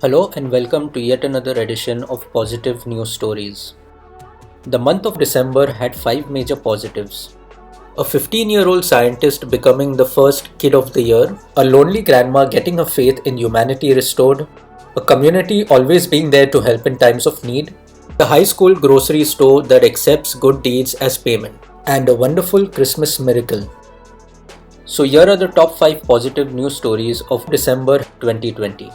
Hello and welcome to yet another edition of Positive News Stories. The month of December had 5 major positives. A 15-year-old scientist becoming the first kid of the year, a lonely grandma getting her faith in humanity restored, a community always being there to help in times of need, a high school grocery store that accepts good deeds as payment, and a wonderful Christmas miracle. So here are the top 5 positive news stories of December 2020.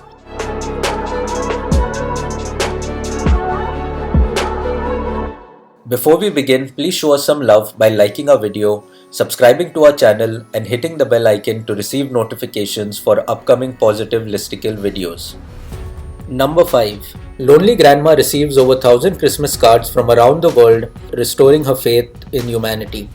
Before we begin, please show us some love by liking our video, subscribing to our channel and hitting the bell icon to receive notifications for upcoming positive listicle videos. Number 5. Lonely grandma receives over 1,000 Christmas cards from around the world, restoring her faith in humanity.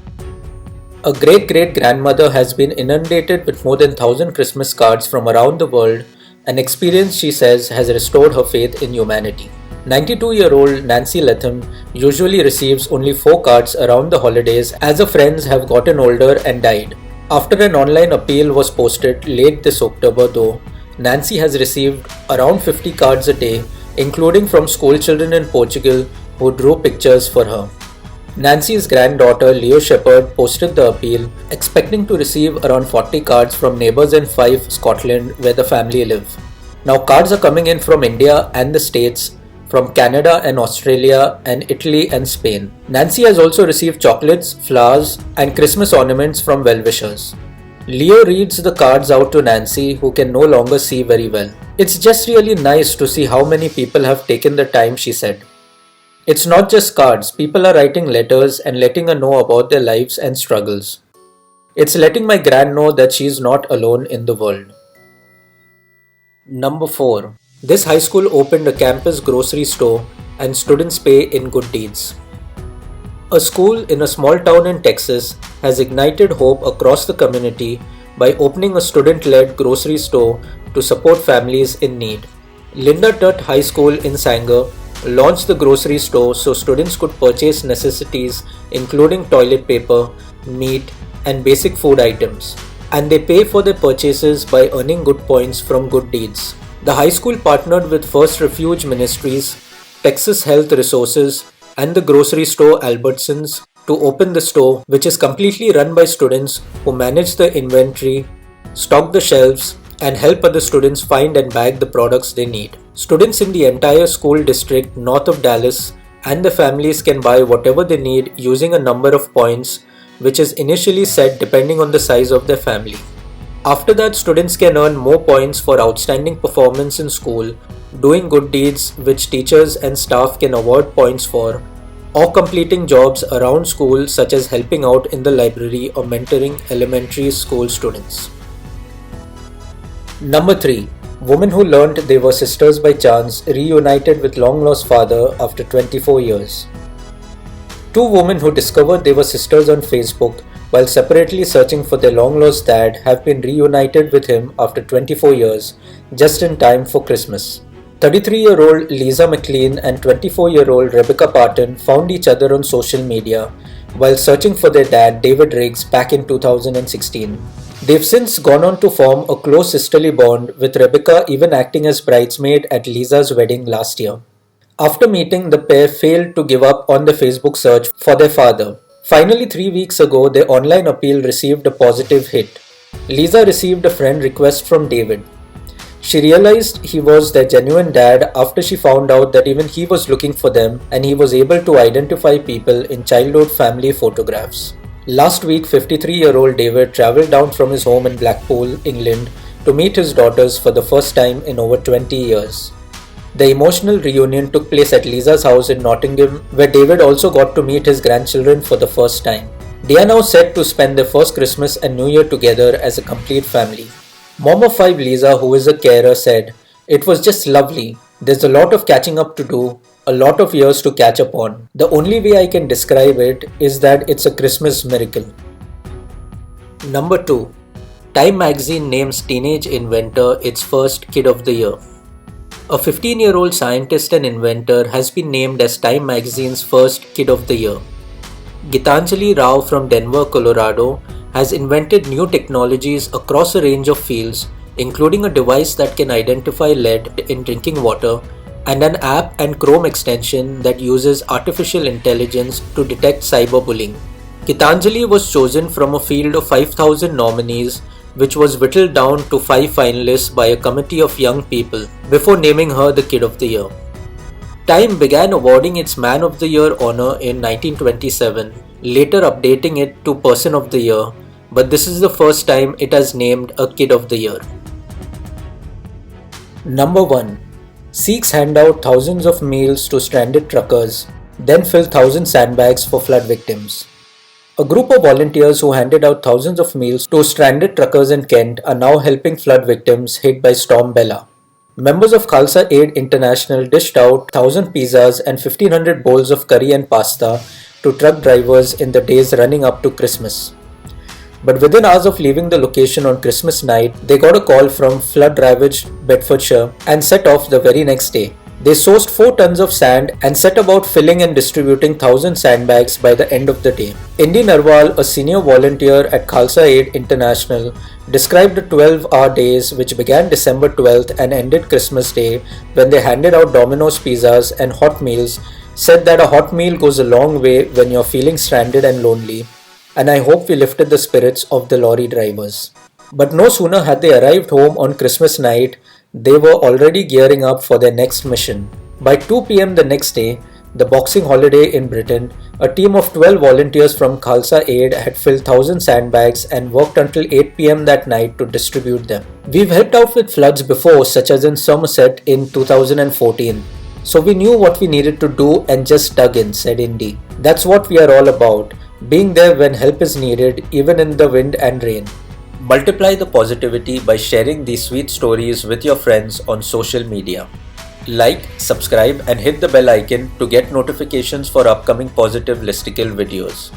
A great-great-grandmother has been inundated with more than 1,000 Christmas cards from around the world, an experience she says has restored her faith in humanity. 92-year-old Nancy Latham usually receives only 4 cards around the holidays as her friends have gotten older and died. After an online appeal was posted late this October though, Nancy has received around 50 cards a day, including from school children in Portugal who drew pictures for her. Nancy's granddaughter Leo Shepherd posted the appeal, expecting to receive around 40 cards from neighbours in Fife, Scotland, where the family live. Now cards are coming in from India and the States, from Canada and Australia and Italy and Spain. Nancy has also received chocolates, flowers and Christmas ornaments from well-wishers. Leo reads the cards out to Nancy, who can no longer see very well. It's just really nice to see how many people have taken the time, she said. It's not just cards, people are writing letters and letting her know about their lives and struggles. It's letting my grand know that she's not alone in the world. Number 4. This high school opened a campus grocery store and students pay in good deeds. A school in a small town in Texas has ignited hope across the community by opening a student-led grocery store to support families in need. Linda Tutt High School in Sanger launched the grocery store so students could purchase necessities including toilet paper, meat, and basic food items. And they pay for their purchases by earning good points from good deeds. The high school partnered with First Refuge Ministries, Texas Health Resources, and the grocery store Albertsons to open the store, which is completely run by students who manage the inventory, stock the shelves, and help other students find and bag the products they need. Students in the entire school district north of Dallas and the families can buy whatever they need using a number of points, which is initially set depending on the size of their family. After that, students can earn more points for outstanding performance in school, doing good deeds which teachers and staff can award points for, or completing jobs around school such as helping out in the library or mentoring elementary school students. Number 3. Women who learned they were sisters by chance reunited with long-lost father after 24 years. 2 women who discovered they were sisters on Facebook while separately searching for their long-lost dad have been reunited with him after 24 years, just in time for Christmas. 33-year-old Lisa McLean and 24-year-old Rebecca Parton found each other on social media while searching for their dad David Riggs back in 2016. They've since gone on to form a close sisterly bond, with Rebecca even acting as bridesmaid at Lisa's wedding last year. After meeting, the pair failed to give up on the Facebook search for their father. Finally, 3 weeks ago, their online appeal received a positive hit. Lisa received a friend request from David. She realized he was their genuine dad after she found out that even he was looking for them and he was able to identify people in childhood family photographs. Last week, 53-year-old David travelled down from his home in Blackpool, England, to meet his daughters for the first time in over 20 years. The emotional reunion took place at Lisa's house in Nottingham, where David also got to meet his grandchildren for the first time. They are now set to spend their first Christmas and New Year together as a complete family. Mom of 5 Lisa, who is a carer, said, "It was just lovely. There's a lot of catching up to do, a lot of years to catch up on. The only way I can describe it is that it's a Christmas miracle." Number 2. Time magazine names teenage inventor its first kid of the year. A 15-year-old scientist and inventor has been named as Time magazine's first kid of the year. Gitanjali Rao from Denver, Colorado has invented new technologies across a range of fields, including a device that can identify lead in drinking water and an app and Chrome extension that uses artificial intelligence to detect cyberbullying. Gitanjali was chosen from a field of 5,000 nominees, which was whittled down to 5 finalists by a committee of young people before naming her the Kid of the Year. Time began awarding its Man of the Year honor in 1927, later updating it to Person of the Year, but this is the first time it has named a Kid of the Year. Number 1. Sikhs hand out thousands of meals to stranded truckers, then fill 1,000 sandbags for flood victims. A group of volunteers who handed out thousands of meals to stranded truckers in Kent are now helping flood victims hit by Storm Bella. Members of Khalsa Aid International dished out 1,000 pizzas and 1,500 bowls of curry and pasta to truck drivers in the days running up to Christmas. But within hours of leaving the location on Christmas night, they got a call from flood-ravaged Bedfordshire and set off the very next day. They sourced 4 tons of sand and set about filling and distributing 1,000 sandbags by the end of the day. Indi Narwal, a senior volunteer at Khalsa Aid International, described the 12-hour days which began December 12th and ended Christmas Day when they handed out Domino's pizzas and hot meals, said that a hot meal goes a long way when you're feeling stranded and lonely, and I hope we lifted the spirits of the lorry drivers. But no sooner had they arrived home on Christmas night, they were already gearing up for their next mission. By 2 p.m. the next day, the Boxing holiday in Britain, a team of 12 volunteers from Khalsa Aid had filled 1,000 sandbags and worked until 8 p.m. that night to distribute them. We've helped out with floods before, such as in Somerset in 2014. So we knew what we needed to do and just dug in, said Indy. That's what we are all about, being there when help is needed, even in the wind and rain. Multiply the positivity by sharing these sweet stories with your friends on social media. Like, subscribe and hit the bell icon to get notifications for upcoming positive listicle videos.